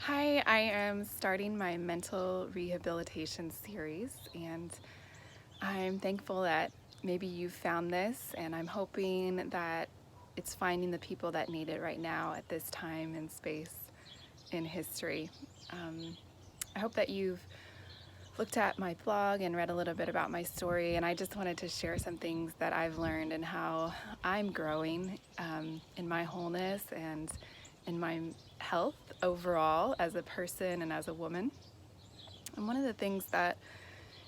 Hi, I am starting my mental rehabilitation series, and I'm thankful that maybe you found this, and I'm hoping that it's finding the people that need it right now at this time and space in history. Um, I hope that you've looked at my blog and read a little bit about my story, and I just wanted to share some things that I've learned and how I'm growing in my wholeness and in my health overall as a person and as a woman. And one of the things that,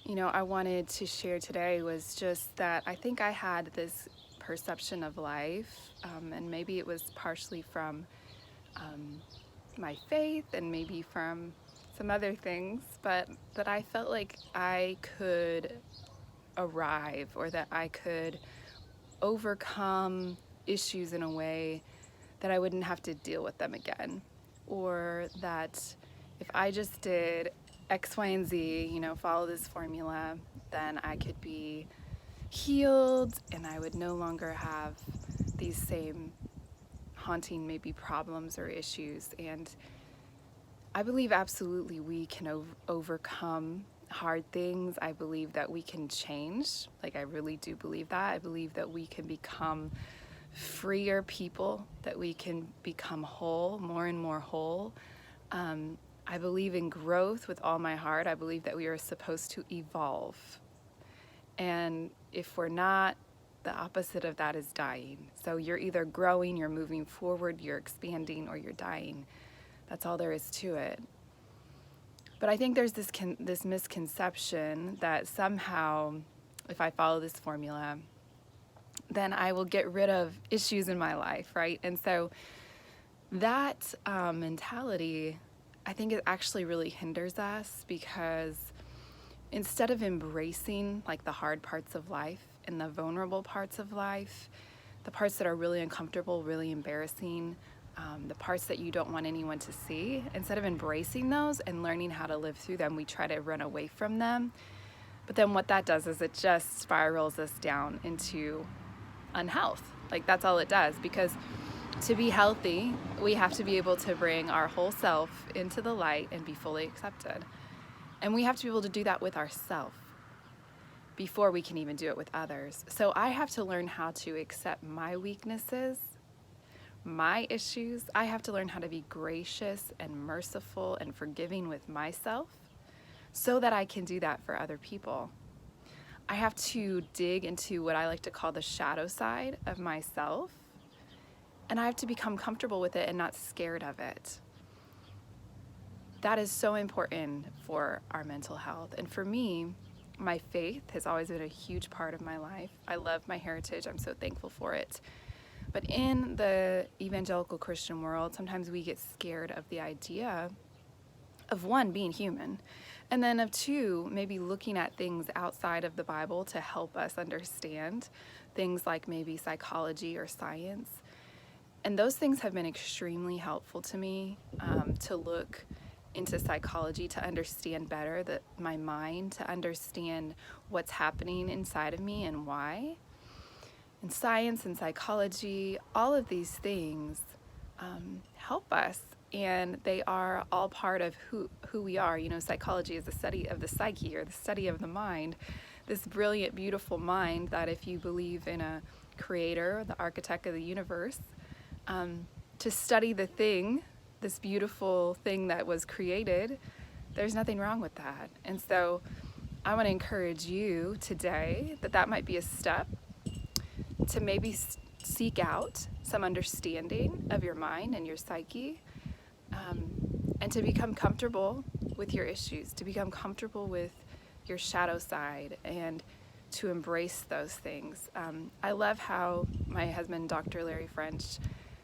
I wanted to share today was just that I think I had this perception of life, and maybe it was partially from um, my faith and maybe from some other things, but that I felt like I could arrive or that I could overcome issues in a way that I wouldn't have to deal with them again. Or that if I just did X, Y, and Z, follow this formula, then I could be healed and I would no longer have these same haunting maybe problems or issues. And I believe absolutely we can overcome hard things. I believe that we can change. Like, I really do believe that. I believe that we can become freer people, that we can become whole, more and more whole. I believe in growth with all my heart. I believe that we are supposed to evolve. And if we're not, the opposite of that is dying. So you're either growing, you're moving forward, you're expanding, or you're dying. That's all there is to it. But I think there's this misconception that somehow, if I follow this formula, then I will get rid of issues in my life, right? And so that mentality, I think it actually really hinders us, because instead of embracing like the hard parts of life and the vulnerable parts of life, the parts that are really uncomfortable, really embarrassing, the parts that you don't want anyone to see, instead of embracing those and learning how to live through them, we try to run away from them. But then what that does is it just spirals us down into unhealth. Like, that's all it does, because to be healthy, we have to be able to bring our whole self into the light and be fully accepted. And we have to be able to do that with ourselves before we can even do it with others. So I have to learn how to accept my weaknesses, my issues. I have to learn how to be gracious and merciful and forgiving with myself so that I can do that for other people. I have to dig into what I like to call the shadow side of myself, and I have to become comfortable with it and not scared of it. That is so important for our mental health. And for me, my faith has always been a huge part of my life. I love my heritage. I'm so thankful for it. But in the evangelical Christian world, sometimes we get scared of the idea of, one, being human, and then of two, maybe looking at things outside of the Bible to help us understand things like maybe psychology or science. And those things have been extremely helpful to me, to look into psychology, to understand better my mind, to understand what's happening inside of me and why. And science and psychology, all of these things help us, and they are all part of who we are. Psychology is the study of the psyche, or the study of the mind, this brilliant, beautiful mind that, if you believe in a creator, the architect of the universe, to study this beautiful thing that was created, there's nothing wrong with that. And so I want to encourage you today that might be a step to maybe seek out some understanding of your mind and your psyche, and to become comfortable with your issues, to become comfortable with your shadow side, and to embrace those things. I love how my husband, Dr. Larry French,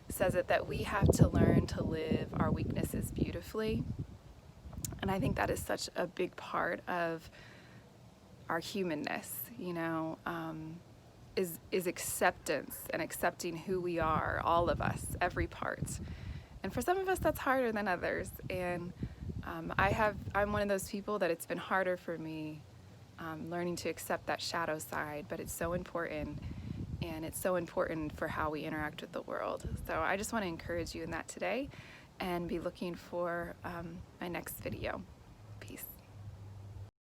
says it, that we have to learn to live our weaknesses beautifully. And I think that is such a big part of our humanness, is acceptance and accepting who we are, all of us, every part. And for some of us, that's harder than others. And I'm one of those people that it's been harder for me, learning to accept that shadow side, but it's so important. And it's so important for how we interact with the world. So I just want to encourage you in that today. and be looking for my next video.